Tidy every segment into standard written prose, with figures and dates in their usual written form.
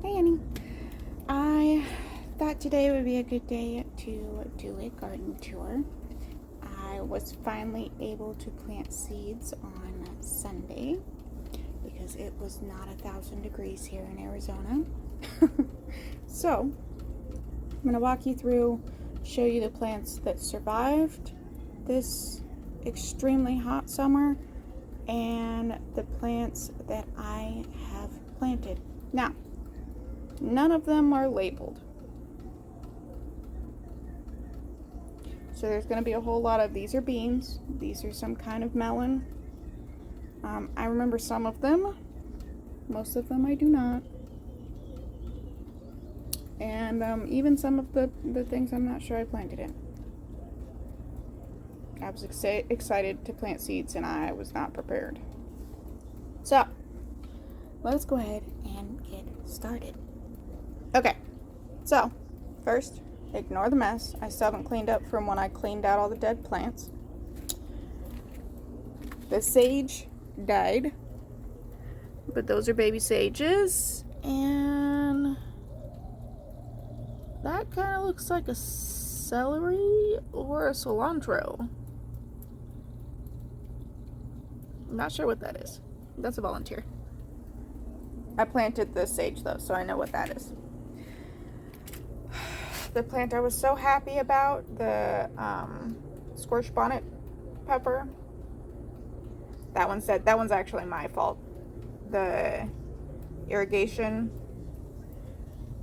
Hey, Annie. I thought today would be a good day to do a garden tour. I was finally able to plant seeds on Sunday because it was not 1,000 degrees here in Arizona. So, I'm going to walk you through, show you the plants that survived this extremely hot summer and the plants that I have planted. Now, none of them are labeled. So there's going to be a whole lot of, these are beans, these are some kind of melon. I remember some of them, most of them I do not. And even some of the things I'm not sure I planted in. I was excited to plant seeds and I was not prepared. So, let's go ahead and get started. Okay, so first, ignore the mess. I still haven't cleaned up from when I cleaned out all the dead plants. The sage died, but those are baby sages, and that kind of looks like a celery or a cilantro. I'm not sure what that is. That's a volunteer. I planted the sage though, so I know what that is. The plant I was so happy about, the scorched bonnet pepper, that one's actually my fault. The irrigation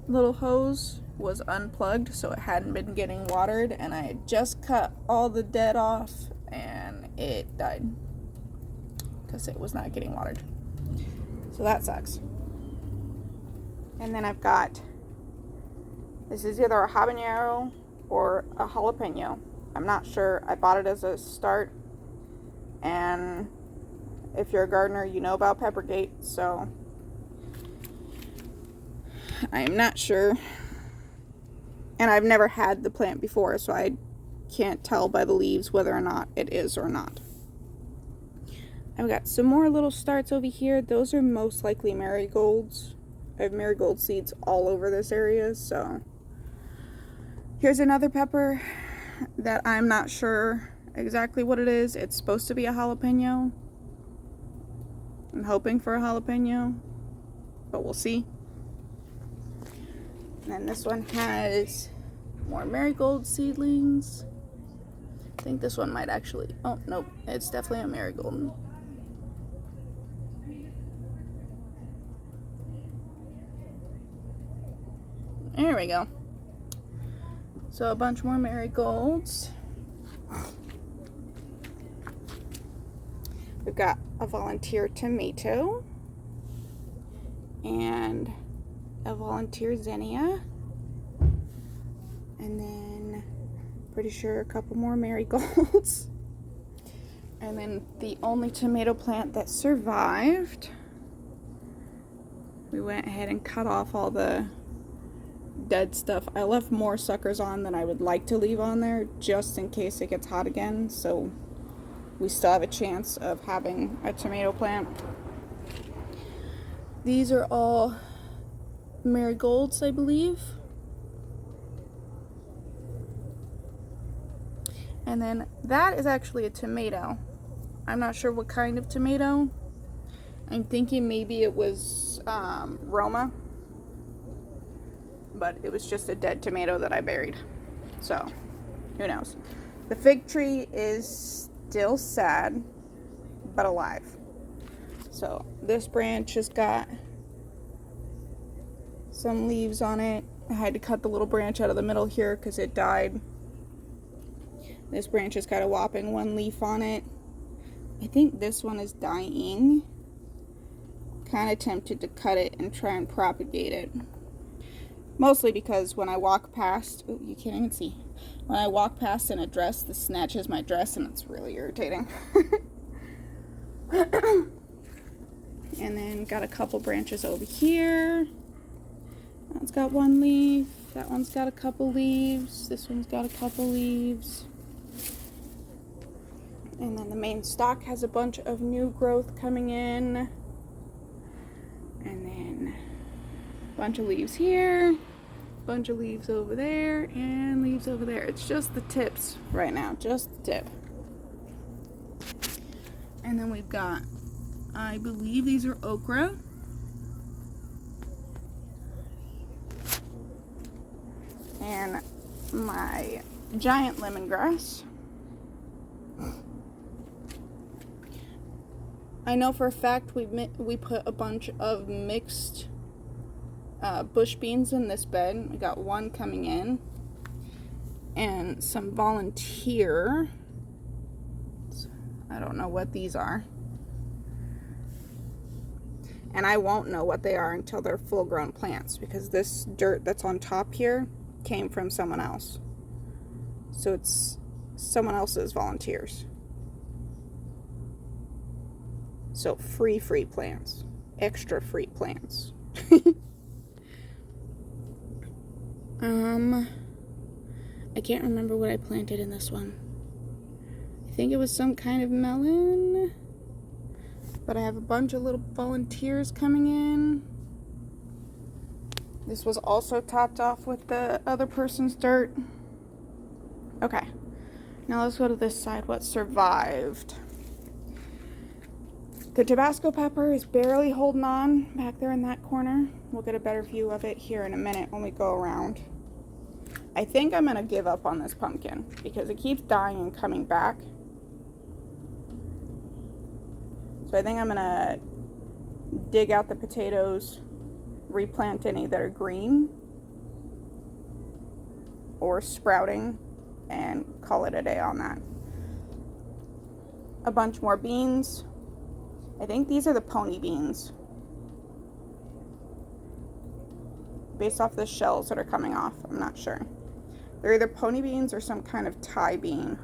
little hose was unplugged, so it hadn't been getting watered, and I had just cut all the dead off and it died because it was not getting watered. So that sucks. And then I've got, this is either a habanero or a jalapeno. I'm not sure. I bought it as a start, and if you're a gardener, you know about Peppergate, so I'm not sure. And I've never had the plant before, so I can't tell by the leaves whether or not it is or not. I've got some more little starts over here. Those are most likely marigolds. I have marigold seeds all over this area, so here's another pepper that I'm not sure exactly what it is. It's supposed to be a jalapeno. I'm hoping for a jalapeno, but we'll see. And then this one has more marigold seedlings. I think this one might actually, oh, nope, it's definitely a marigold. There we go. So a bunch more marigolds. We've got a volunteer tomato and a volunteer zinnia, and then pretty sure a couple more marigolds. And then the only tomato plant that survived, we went ahead and cut off all the dead stuff. I left more suckers on than I would like to leave on there just in case it gets hot again, so we still have a chance of having a tomato plant. These are all marigolds, I believe. And then that is actually a tomato. I'm not sure what kind of tomato. I'm thinking maybe it was Roma, but it was just a dead tomato that I buried. So, who knows? The fig tree is still sad, but alive. So this branch has got some leaves on it. I had to cut the little branch out of the middle here because it died. This branch has got a whopping one leaf on it. I think this one is dying. Kind of tempted to cut it and try and propagate it. Mostly because when I walk past, oh, you can't even see. When I walk past in a dress, this snatches my dress and it's really irritating. And then got a couple branches over here. That one's got one leaf. That one's got a couple leaves. This one's got a couple leaves. And then the main stalk has a bunch of new growth coming in. And then Bunch of leaves here, bunch of leaves over there, and leaves over there. It's just the tips right now, just the tip. And then we've got, I believe these are okra. And my giant lemongrass. I know for a fact we put a bunch of mixed bush beans in this bed. I got one coming in and some volunteer. I don't know what these are. And I won't know what they are until they're full grown plants, because this dirt that's on top here came from someone else. So it's someone else's volunteers. So free plants. Extra free plants. I can't remember what I planted in this one. I think it was some kind of melon. But I have a bunch of little volunteers coming in. This was also topped off with the other person's dirt. Okay. Now let's go to this side. What survived? The Tabasco pepper is barely holding on back there in that corner. We'll get a better view of it here in a minute when we go around. I think I'm going to give up on this pumpkin because it keeps dying and coming back. So I think I'm going to dig out the potatoes, replant any that are green or sprouting, and call it a day on that. A bunch more beans. I think these are the pony beans, based off the shells that are coming off. I'm not sure. They're either pony beans or some kind of Thai bean.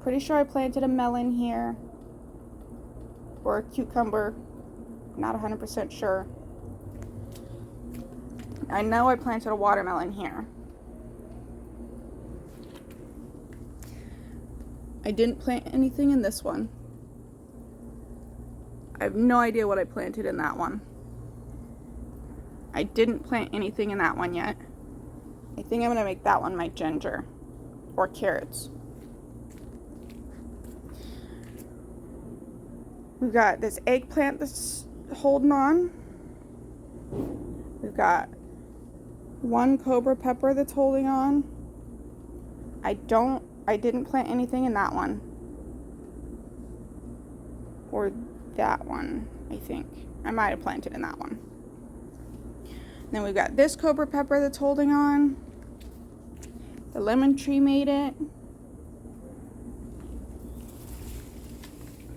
Pretty sure I planted a melon here, or a cucumber. Not 100% sure. I know I planted a watermelon here. I didn't plant anything in this one. I have no idea what I planted in that one. I didn't plant anything in that one yet. I think I'm going to make that one my ginger or carrots. We've got this eggplant that's holding on. We've got one cobra pepper that's holding on. I didn't plant anything in that one. Or that one, I think. I might have planted in that one. Then we've got this cobra pepper that's holding on. The lemon tree made it.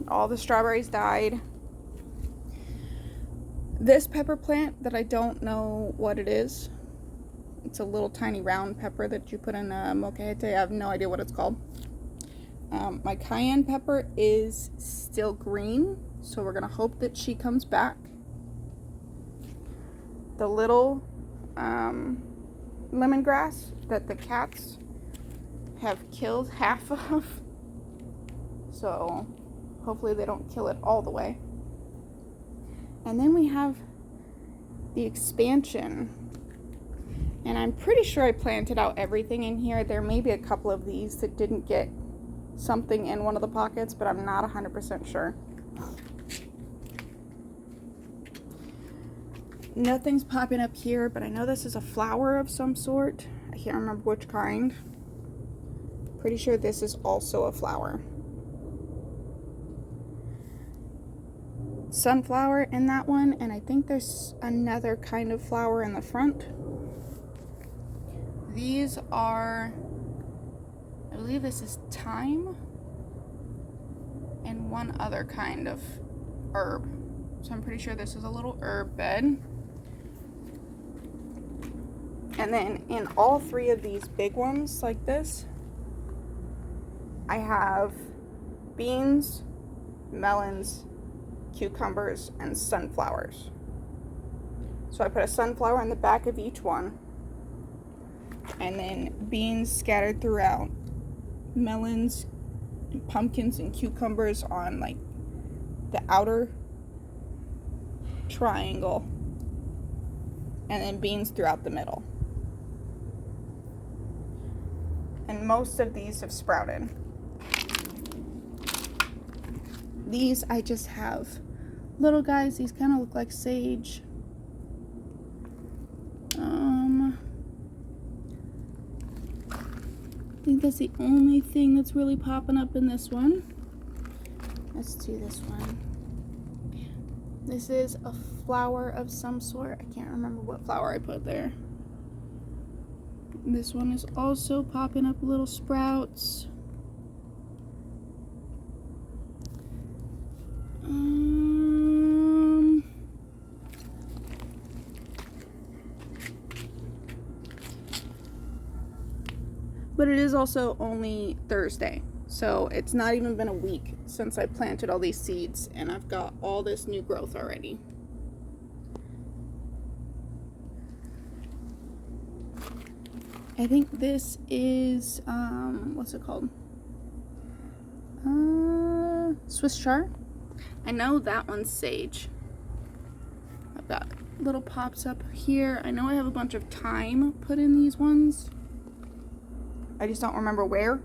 All the strawberries died. This pepper plant that I don't know what it is. It's a little tiny round pepper that you put in a molcajete. I have no idea what it's called. My cayenne pepper is still green, so we're gonna hope that she comes back. The little lemongrass that the cats have killed half of, so hopefully they don't kill it all the way. And then we have the expansion, and I'm pretty sure I planted out everything in here. There may be a couple of these that didn't get something in one of the pockets, but I'm not 100% sure. Nothing's popping up here, but I know this is a flower of some sort. I can't remember which kind. Pretty sure this is also a flower. Sunflower in that one, and I think there's another kind of flower in the front. These are, I believe this is thyme and one other kind of herb. So I'm pretty sure this is a little herb bed. And then in all three of these big ones like this, I have beans, melons, cucumbers, and sunflowers. So I put a sunflower in the back of each one, and then beans scattered throughout, melons, and pumpkins, and cucumbers on like the outer triangle, and then beans throughout the middle. And most of these have sprouted. These I just have little guys. These kind of look like sage. I think that's the only thing that's really popping up in this one. Let's do this one. This is a flower of some sort. I can't remember what flower I put there. This one is also popping up little sprouts. But it is also only Thursday, so it's not even been a week since I planted all these seeds, and I've got all this new growth already. I think this is, what's it called? Swiss chard. I know that one's sage. I've got little pops up here. I know I have a bunch of thyme put in these ones. I just don't remember where.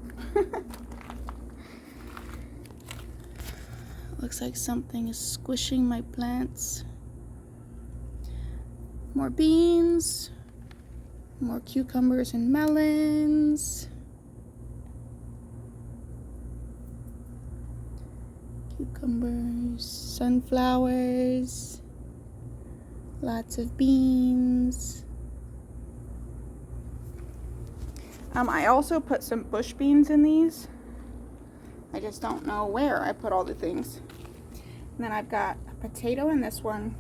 Looks like something is squishing my plants. More beans. More cucumbers and melons. Cucumbers, sunflowers. Lots of beans. I also put some bush beans in these. I just don't know where I put all the things. And then I've got a potato in this one,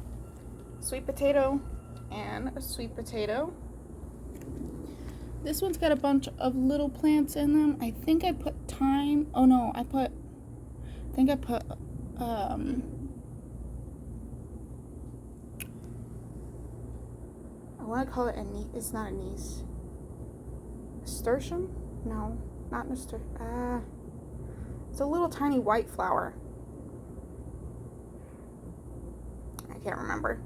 sweet potato, and a sweet potato. This one's got a bunch of little plants in them. I think I put thyme. Oh no, I think I put I want to call it it's not anise. Nasturtium? No, not nasturtium. It's a little tiny white flower. I can't remember.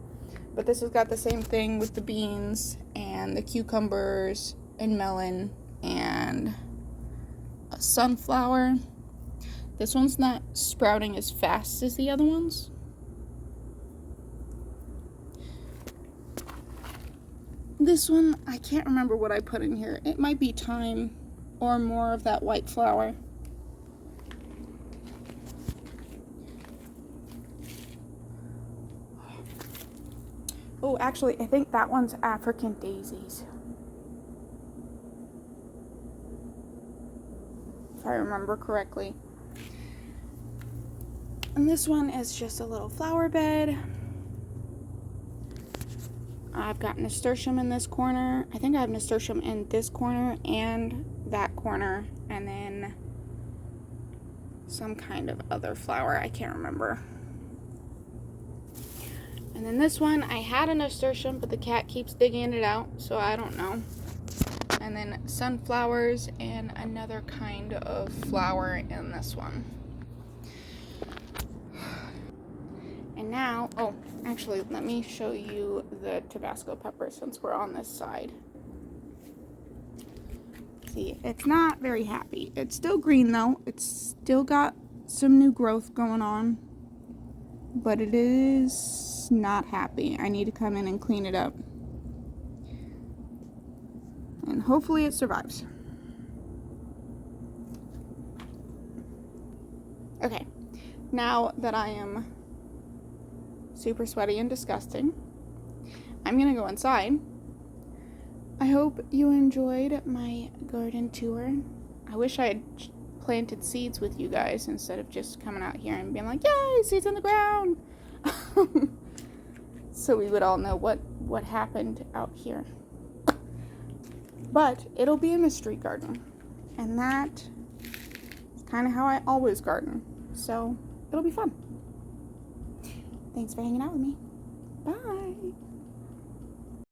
But this has got the same thing with the beans and the cucumbers and melon and a sunflower. This one's not sprouting as fast as the other ones. This one, I can't remember what I put in here. It might be thyme or more of that white flower. Oh, actually, I think that one's African daisies. If I remember correctly. And this one is just a little flower bed. I've got nasturtium in this corner. I think I have nasturtium in this corner and that corner. And then some kind of other flower. I can't remember. And then this one, I had a nasturtium, but the cat keeps digging it out, so I don't know. And then sunflowers and another kind of flower in this one. And now, oh, actually, let me show you the Tabasco pepper since we're on this side. See, it's not very happy. It's still green though. It's still got some new growth going on. But it is not happy. I need to come in and clean it up. And hopefully it survives. Okay, now that I am super sweaty and disgusting, I'm gonna go inside. I hope you enjoyed my garden tour. I wish I had planted seeds with you guys instead of just coming out here and being like, yay, seeds in the ground. So we would all know what happened out here. But it'll be a mystery garden, and that is kind of how I always garden, so it'll be fun. Thanks for hanging out with me. Bye.